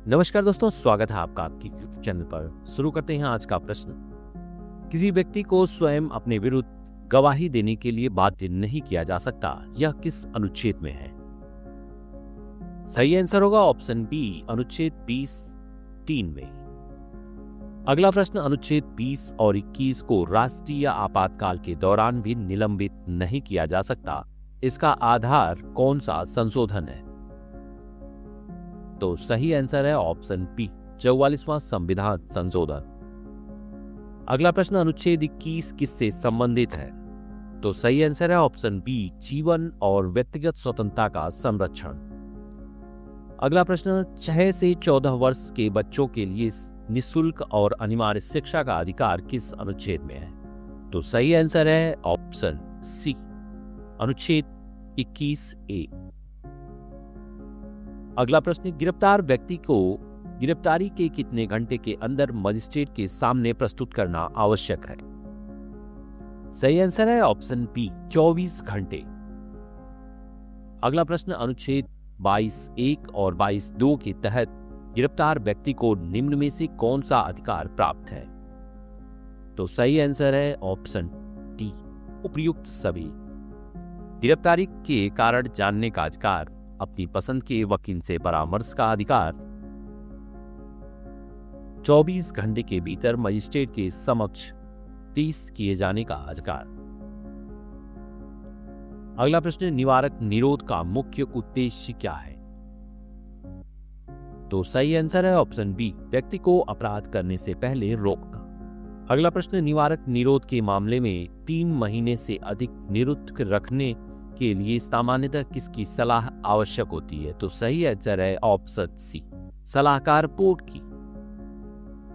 नमस्कार दोस्तों, स्वागत है आपका आपकी यूट्यूब चैनल पर। शुरू करते हैं आज का प्रश्न। किसी व्यक्ति को स्वयं अपने विरुद्ध गवाही देने के लिए बाध्य नहीं किया जा सकता, यह किस अनुच्छेद में है? सही आंसर होगा ऑप्शन बी, अनुच्छेद 20(3) में। अगला प्रश्न, अनुच्छेद 20 और 21 को राष्ट्रीय आपातकाल के दौरान भी निलंबित नहीं किया जा सकता, इसका आधार कौन सा संशोधन है? तो सही आंसर है ऑप्शन बी, 44वां संविधान संशोधन। अगला प्रश्न, अनुच्छेद 21 किससे संबंधित है? तो सही आंसर है ऑप्शन बी, जीवन और व्यक्तिगत स्वतंत्रता का संरक्षण। अगला प्रश्न, 6 से 14 वर्ष के बच्चों के लिए निःशुल्क और अनिवार्य शिक्षा का अधिकार किस अनुच्छेद में है? तो सही आंसर है ऑप्शन सी, अनुच्छेद 21(a). अगला प्रश्न, गिरफ्तार व्यक्ति को गिरफ्तारी के कितने घंटे के अंदर मजिस्ट्रेट के सामने प्रस्तुत करना आवश्यक है? सही आंसर है ऑप्शन बी, 24 घंटे। अगला प्रश्न, अनुच्छेद 22(1) और 22(2) के तहत गिरफ्तार व्यक्ति को निम्न में से कौन सा अधिकार प्राप्त है? तो सही आंसर है ऑप्शन डी, उपर्युक्त सभी। गिरफ्तारी के कारण जानने का अधिकार, अपनी पसंद के वकील से परामर्श का अधिकार, 24 घंटे के भीतर मजिस्ट्रेट के समक्ष पेश किए जाने का अधिकार। अगला प्रश्न, निवारक निरोध का मुख्य उद्देश्य क्या है? तो सही आंसर है ऑप्शन बी, व्यक्ति को अपराध करने से पहले रोकना। अगला प्रश्न, निवारक निरोध के मामले में 3 महीने से अधिक निरुद्ध रखने के लिए सामान्यतः किसकी सलाह आवश्यक होती है? तो सही आंसर है ऑप्शन सी, सलाहकार बोर्ड की।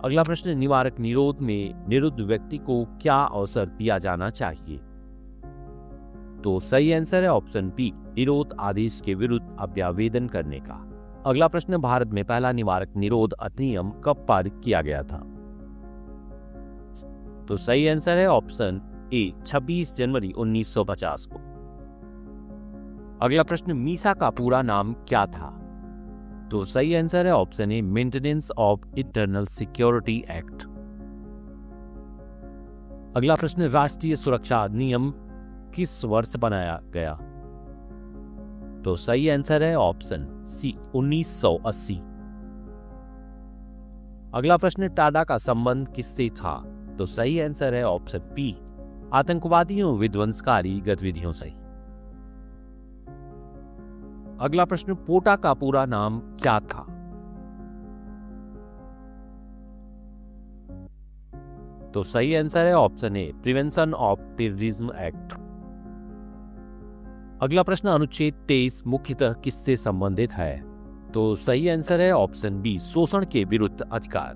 अगला प्रश्न, निवारक निरोध में निरुद्ध व्यक्ति को क्या अवसर दिया जाना चाहिए? तो सही आंसर है ऑप्शन बी, निरोध आदेश के विरुद्ध अभ्यावेदन करने का। अगला प्रश्न, भारत में पहला निवारक निरोध अधिनियम कब पारित किया गया था? तो सही आंसर है ऑप्शन ए, 26 जनवरी 1950 को। अगला प्रश्न, मीसा का पूरा नाम क्या था? तो सही आंसर है option A, maintenance of internal security act. अगला प्रश्न, राष्ट्रीय सुरक्षा अधिनियम किस वर्ष बनाया गया? तो सही आंसर है ऑप्शन सी, 1980। अगला प्रश्न, टाडा का संबंध किससे था? तो सही आंसर है ऑप्शन बी, आतंकवादियों विध्वंसकारी गतिविधियों से। अगला प्रश्न, पोटा का पूरा नाम क्या था? तो सही आंसर है option A, prevention of terrorism act. अगला प्रश्न, अनुच्छेद 23 मुख्यतः किससे संबंधित है? तो सही आंसर है ऑप्शन बी, शोषण के विरुद्ध अधिकार।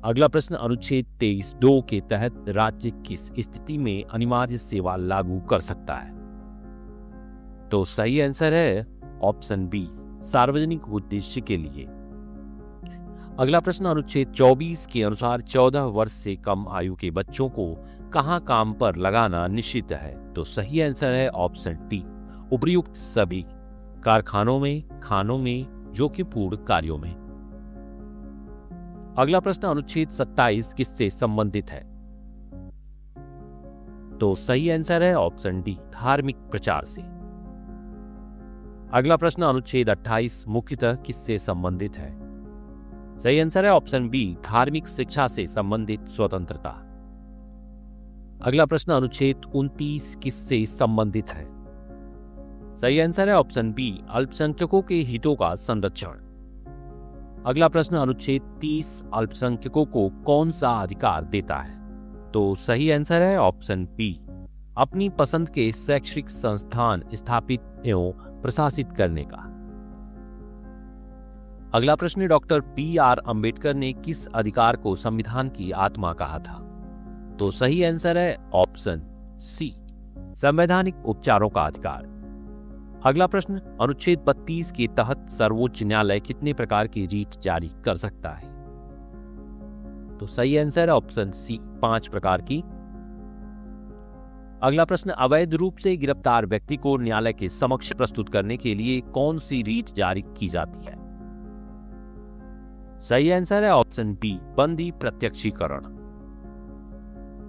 अगला प्रश्न, अनुच्छेद 23(2) के तहत राज्य किस स्थिति में अनिवार्य सेवा लागू कर सकता है? तो सही आंसर है ऑप्शन बी, सार्वजनिक उद्देश्य के लिए। अगला प्रश्न, अनुच्छेद 24 के अनुसार 14 वर्ष से कम आयु के बच्चों को कहां काम पर लगाना निषिद्ध है? तो सही आंसर है ऑप्शन डी, उपर्युक्त सभी कारखानों में, खानों में, जोखिमपूर्ण कार्यों में। अगला प्रश्न, अनुच्छेद 27 किससे संबंधित है? तो सही आंसर है ऑप्शन डी, धार्मिक प्रचार से। अगला प्रश्न, अनुच्छेद 28 मुख्यतः किससे संबंधित है? सही आंसर है ऑप्शन बी, धार्मिक शिक्षा से संबंधित स्वतंत्रता। अगला प्रश्न, अनुच्छेद 29 किससे संबंधित है? सही आंसर है ऑप्शन बी, अल्पसंख्यकों के हितों का संरक्षण। अगला प्रश्न, अनुच्छेद 30 अल्पसंख्यकों को कौन सा अधिकार देता है? तो सही आंसर है ऑप्शन बी, अपनी पसंद के शैक्षिक संस्थान स्थापित एवं प्रशासित करने का। अगला प्रश्न, डॉक्टर बी.आर. अंबेडकर ने किस अधिकार को संविधान की आत्मा कहा था? तो सही आंसर है ऑप्शन सी, संवैधानिक उपचारों का अधिकार। अगला प्रश्न, अनुच्छेद 32 के तहत सर्वोच्च न्यायालय कितने प्रकार की रीट जारी कर सकता है? तो सही आंसर है ऑप्शन सी, 5 प्रकार की। अगला प्रश्न, अवैध रूप से गिरफ्तार व्यक्ति को न्यायालय के समक्ष प्रस्तुत करने के लिए कौन सी रीट जारी की जाती है? सही आंसर है ऑप्शन बी, बंदी प्रत्यक्षीकरण।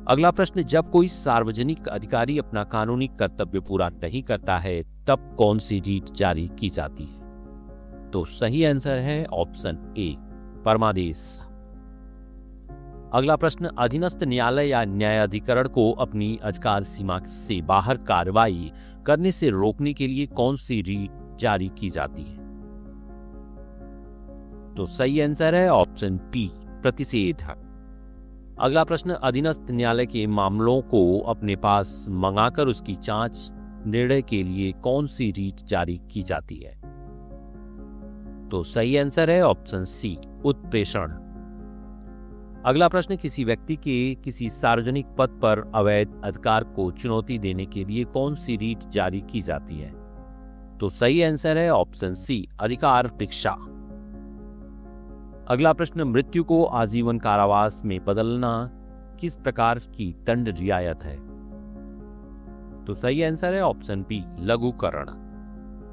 अगला प्रश्न, जब कोई सार्वजनिक अधिकारी अपना कानूनी कर्तव्य पूरा नहीं करता है तब कौन सी रीट जारी की जाती है? तो सही आंसर है ऑप्शन ए, परमादेश। अगला प्रश्न, अधीनस्थ न्यायालय या न्यायाधिकरण को अपनी अधिकार सीमा से बाहर कार्रवाई करने से रोकने के लिए कौन सी रीट जारी की जाती है? तो सही आंसर है ऑप्शन बी, प्रतिषेध। अगला प्रश्न, अधीनस्थ न्यायालय के मामलों को अपने पास मंगाकर उसकी जांच निर्णय के लिए कौन सी रीट जारी की जाती है? तो सही आंसर है ऑप्शन सी, उत्प्रेषण। अगला प्रश्न, किसी व्यक्ति के किसी सार्वजनिक पद पर अवैध अधिकार को चुनौती देने के लिए कौन सी रीट जारी की जाती है? तो सही आंसर है ऑप्शन सी, अधिकार भिक्षा। अगला प्रश्न, मृत्यु को आजीवन कारावास में बदलना किस प्रकार की दंड रियायत है? तो सही आंसर है ऑप्शन बी, लघुकरण।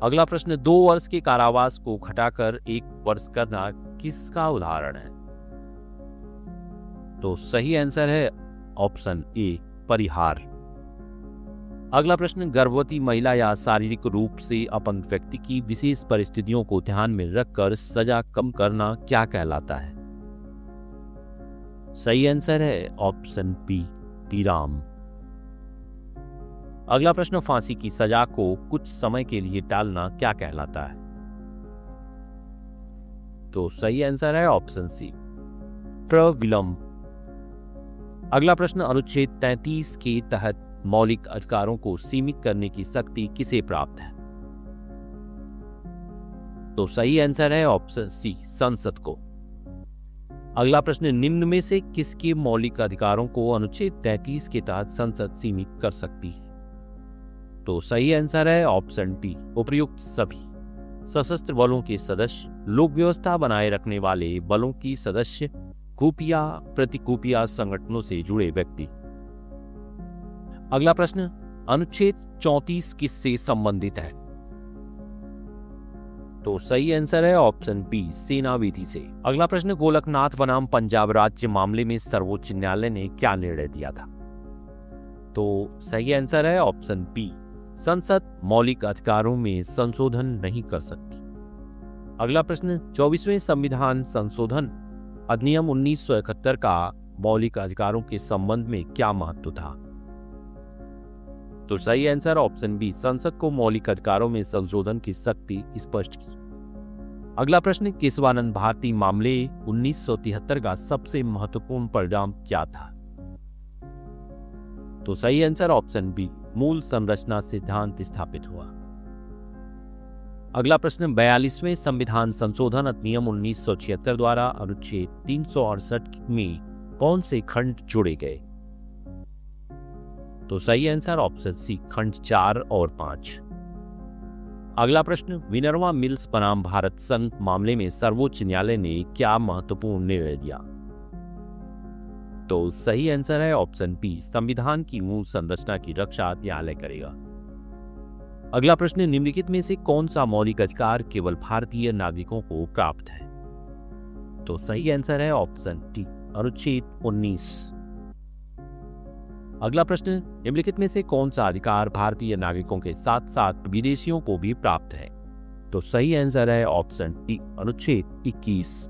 अगला प्रश्न, 2 वर्ष के कारावास को घटाकर 1 वर्ष करना किसका उदाहरण है? तो सही आंसर है ऑप्शन ए, परिहार। अगला प्रश्न, गर्भवती महिला या शारीरिक रूप से अपंग व्यक्ति की विशेष परिस्थितियों को ध्यान में रखकर सजा कम करना क्या कहलाता है? सही आंसर है ऑप्शन बी, विराम। अगला प्रश्न, फांसी की सजा को कुछ समय के लिए टालना क्या कहलाता है? तो सही आंसर है ऑप्शन सी, प्रविलंब। अगला प्रश्न, अनुच्छेद 33 के तहत मौलिक अधिकारों को सीमित करने की शक्ति किसे प्राप्त है? तो सही आंसर है ऑप्शन सी, संसद को। अगला प्रश्न, निम्न में से किसके मौलिक अधिकारों को अनुच्छेद 33 के तहत संसद सीमित कर सकती है? तो सही आंसर है ऑप्शन डी, उपर्युक्त सभी। सशस्त्र बलों के सदस्य, लोक व्यवस्था बनाए रखने वाले बलों की सदस्य, खुफिया प्रतिखुफिया संगठनों से जुड़े व्यक्ति। अगला प्रश्न, अनुच्छेद 34 किससे संबंधित है? तो सही आंसर है ऑप्शन बी, सेना विधि से। अगला प्रश्न, गोलकनाथ बनाम पंजाब राज्य मामले में सर्वोच्च न्यायालय ने क्या निर्णय दिया था? तो सही आंसर है ऑप्शन बी, संसद मौलिक अधिकारों में संशोधन नहीं कर सकती। अगला प्रश्न, 24वें संविधान संशोधन अधिनियम 1971 का मौलिक अधिकारों के संबंध में क्या महत्व था? तो सही आंसर ऑप्शन बी, संसद को मौलिक अधिकारों में संशोधन की शक्ति स्पष्ट की। अगला प्रश्न, केशवानंद भारती मामले 1973 का सबसे महत्वपूर्ण परिणाम क्या था? तो सही आंसर ऑप्शन बी, मूल संरचना सिद्धांत स्थापित हुआ। अगला प्रश्न, 42वें संविधान संशोधन अधिनियम 1976 द्वारा अनुच्छेद 368 में कौन से खंड जोड़े गए? तो सही आंसर ऑप्शन सी, खंड 4 और 5। अगला प्रश्न, विनर्वा मिल्स बनाम भारत संघ मामले में सर्वोच्च न्यायालय ने क्या महत्वपूर्ण निर्णय दिया? तो सही आंसर है ऑप्शन बी, संविधान की मूल संरचना की रक्षा न्यायालय करेगा। अगला प्रश्न, निम्नलिखित में से कौन सा मौलिक अधिकार केवल भारतीय नागरिकों को प्राप्त है? तो सही आंसर है ऑप्शन डी, अनुच्छेद 19। अगला प्रश्न, निम्नलिखित में से कौन सा अधिकार भारतीय नागरिकों के साथ साथ विदेशियों को भी प्राप्त है? तो सही आंसर है ऑप्शन डी, अनुच्छेद 21।